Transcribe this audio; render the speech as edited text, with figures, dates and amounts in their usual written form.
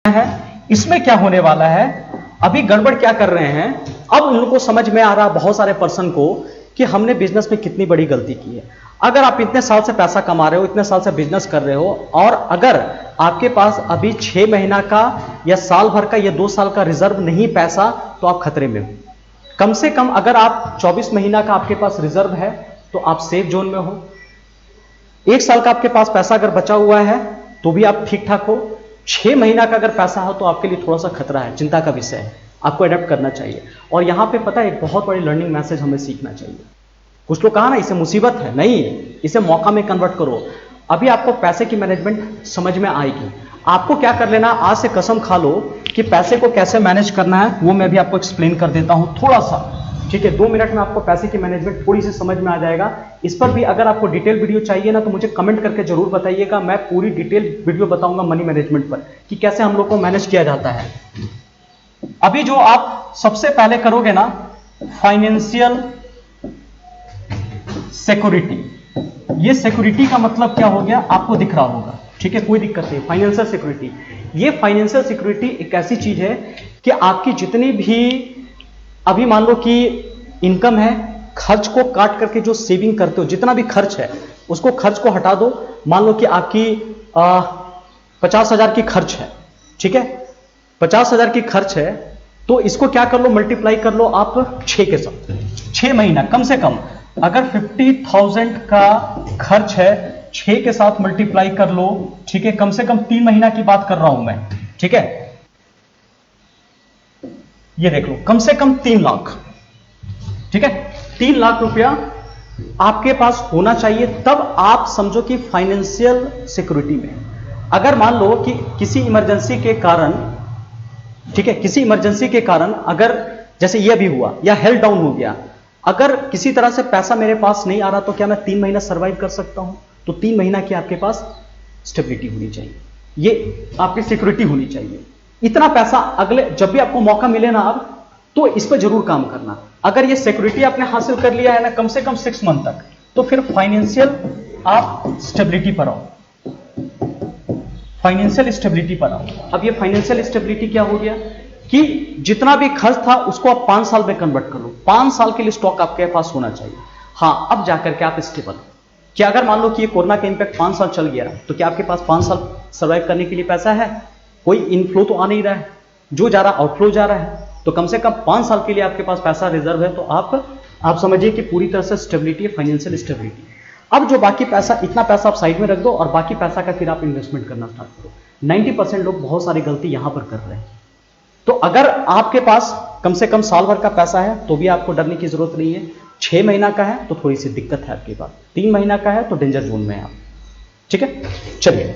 है इसमें क्या होने वाला है, अभी गड़बड़ क्या कर रहे हैं, अब उन लोगों को समझ में आ रहा बहुत सारे पर्सन को कि हमने बिजनेस में कितनी बड़ी गलती की है। अगर आप इतने साल से पैसा कमा रहे हो, इतने साल से बिजनेस कर रहे हो, और अगर आपके पास अभी 6 महीना का या साल भर का या 2 साल का रिजर्व नहीं पैसा, तो आप खतरे में हो। कम से कम अगर आप 24 महीना का आपके पास रिजर्व है तो आप सेफ जोन में हो। 1 साल का आपके पास पैसा अगर बचा हुआ है तो भी आप ठीक ठाक हो। 6 महीना का अगर पैसा हो तो आपके लिए थोड़ा सा खतरा है, चिंता का विषय है, आपको अडेप्ट करना चाहिए। और यहां पे पता है एक बहुत बड़ी लर्निंग मैसेज हमें सीखना चाहिए। कुछ लोग कहा ना इसे मुसीबत है, नहीं, इसे मौका में कन्वर्ट करो। अभी आपको पैसे की मैनेजमेंट समझ में आएगी। आपको क्या कर लेना, आज से कसम खा लो कि पैसे को कैसे मैनेज करना है, वो मैं भी आपको एक्सप्लेन कर देता हूं थोड़ा सा, ठीक है। 2 मिनट में आपको पैसे की मैनेजमेंट थोड़ी सी समझ में आ जाएगा। इस पर भी अगर आपको डिटेल वीडियो चाहिए ना तो मुझे कमेंट करके जरूर बताइएगा, मैं पूरी डिटेल वीडियो बताऊंगा मनी मैनेजमेंट पर कि कैसे हम लोग को मैनेज किया जाता है। अभी जो आप सबसे पहले करोगे ना, फाइनेंशियल सिक्योरिटी। ये सिक्योरिटी का मतलब क्या हो गया आपको दिख रहा होगा, ठीक है, कोई दिक्कत नहीं। फाइनेंशियल सिक्योरिटी, ये फाइनेंशियल सिक्योरिटी एक ऐसी चीज है कि आपकी जितनी भी अभी मान लो कि इनकम है, खर्च को काट करके जो सेविंग करते हो, जितना भी खर्च है उसको खर्च को हटा दो। मान लो कि आपकी 50,000 की खर्च है, ठीक है, 50,000 की खर्च है, तो इसको क्या कर लो, मल्टीप्लाई कर लो आप 6 के साथ। 6 महीना कम से कम, अगर 50,000 का खर्च है, 6 के साथ मल्टीप्लाई कर लो, ठीक है, कम से कम 3 महीना की बात कर रहा हूं मैं, ठीक है। ये देख लो, कम से कम 3 लाख, ठीक है, 3 लाख रुपया आपके पास होना चाहिए, तब आप समझो कि फाइनेंशियल सिक्योरिटी में। अगर मान लो कि किसी इमरजेंसी के कारण, ठीक है, किसी इमरजेंसी के कारण अगर जैसे ये भी हुआ या हेल्थ डाउन हो गया, अगर किसी तरह से पैसा मेरे पास नहीं आ रहा तो क्या मैं 3 महीना सर्वाइव कर सकता हूं? तो 3 महीना की आपके पास स्टेबिलिटी होनी चाहिए, ये आपकी सिक्योरिटी होनी चाहिए। इतना पैसा अगले जब भी आपको मौका मिले ना आप, तो इस पर जरूर काम करना। अगर ये सिक्योरिटी आपने हासिल कर लिया है ना कम से कम 6 मंथ तक, तो फिर फाइनेंशियल आप स्टेबिलिटी पर आओ, फाइनेंशियल स्टेबिलिटी पर आओ। अब ये फाइनेंशियल स्टेबिलिटी क्या हो गया कि जितना भी खर्च था उसको आप 5 साल में कन्वर्ट कर लो। 5 साल के लिए स्टॉक आपके पास होना चाहिए। हां, अब जाकर के आप स्टेबल हो। क्या अगर मान लो कि ये कोरोना का इंपैक्ट 5 साल चल गया तो क्या आपके पास 5 साल सर्वाइव करने के लिए पैसा है? कोई इनफ्लो तो आ नहीं रहा है, जो जा रहा आउटफ्लो जा रहा है, तो कम से कम 5 साल के लिए आपके पास पैसा रिजर्व है, तो आप समझिए कि पूरी तरह से स्टेबिलिटी है, फाइनेंशियल स्टेबिलिटी। अब जो बाकी पैसा, इतना पैसा आप साइड में रख दो और बाकी पैसा का फिर आप इन्वेस्टमेंट करना स्टार्ट करो। 90% लोग बहुत सारी गलती यहां पर कर रहे हैं। तो अगर आपके पास कम से कम साल भर का पैसा है तो भी आपको डरने की जरूरत नहीं है। 6 महीना का है तो थोड़ी सी दिक्कत है आपके पास, 3 महीना का है तो डेंजर जोन में है आप, ठीक है। चलिए